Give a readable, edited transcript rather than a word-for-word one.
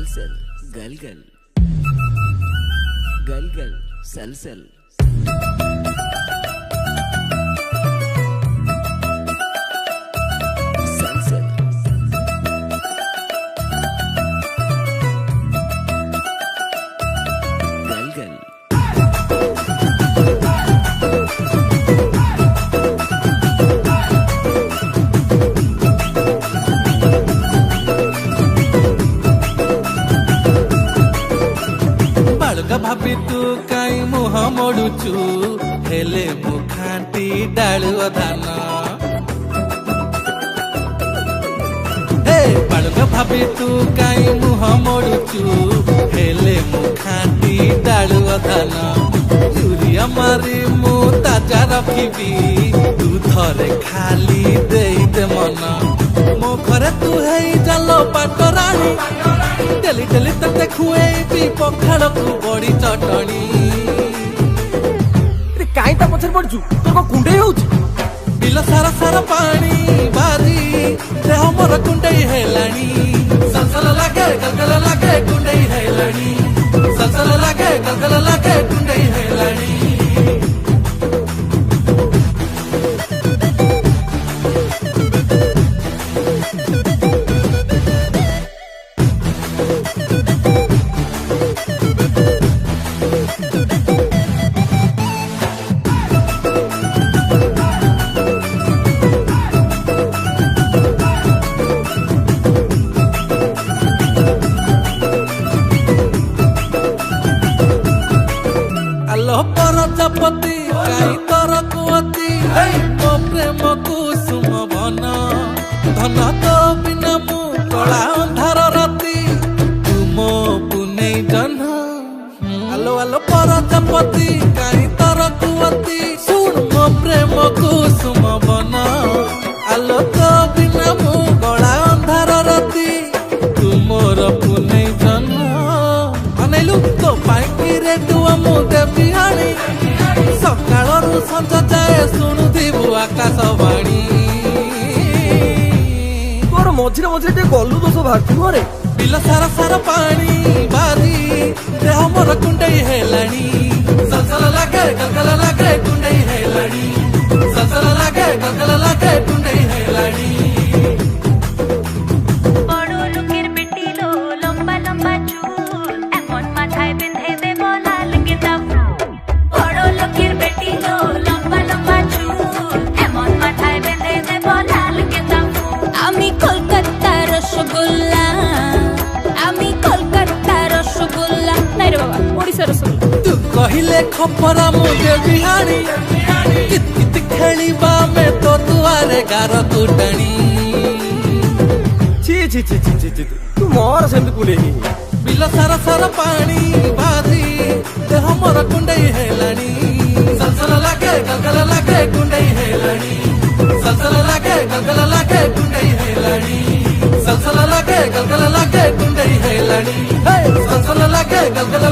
सलसल गल गल गल गल सलसल सलसल गल गल भाभी तू कई मुह मोड़ुचु हेले मुखाटी डालु धान हे बालक भाभी तू कई मुह मोड़ुचु हेले मुखाटी डालु धान यूरिया मारी मु ताजा रखिबी तू थरे खाली देई दे मन मो घरे तू हेई जालो पाटराणी डेली डेली तते खुएबी पखाड़ को बड़ी चटणी काई ता पछर पड़छु तो को कुंडे होउची बिल सारा सारा पानी बाजी देह मोर कुंडे हेलानी सलसल लागे गलगल लागे कुंडे हेलानी सलसल लागे गलगल लागे कुंडे हेलानी प्रजापति कई तर कुअती मो प्रेम कुसुम बन धन तो बिना मु कला अंधार राती तुम पुनै जह्न आलो आलो प्रजापति कई तर कुअती सुन मो प्रेम कुसुम बन आलो तो बिना मु कला अंधार राती तुमर पुनै जह्न अनेलु तो पाई रे दुआ मु देवी हाणी सकाळरू संज जाए शुणुथिबु आकाशवाणी तोर मझिरे मझिरे टे गल्लु दोष भारती रे बिल सारा सारा पानी बाजी देह मोर कुंडे हेलानी सलसल लागे गलगल लागे कुंडे हेलानी सलसल लागे गलगल लागे कुंडे हेलानी बड़ो लोकेर बेटी लो लंबा लंबा चूल एमन माथाय बेंधे देब लाल गेंदा फूल बड़ो लोकेर बेटी लो लंबा लंबा चूल एमन माथाय बेंधे देब लाल गेंदा फूल आमी कलकाता रसगोल्ला आमी कलकाता रसगोल्ला নাই রে বাবা ওড়িশা রসগোল্লা तू कहिले खपरा मुझे बिहानी कित कित खेलिबा में तो दुआरे गार कुटणी छी छी छी छी छी तू मोर सेंद कुले बिल सारा सारा पानी बाजी देह मोर कुंडे हेलानी सलसल लागे गलगल लागे कुंडे हेलानी सलसल लागे गलगल लागे कुंडे हेलानी सलसल लागे गलगल लागे कुंडे हेलानी सलसल लागे गलगल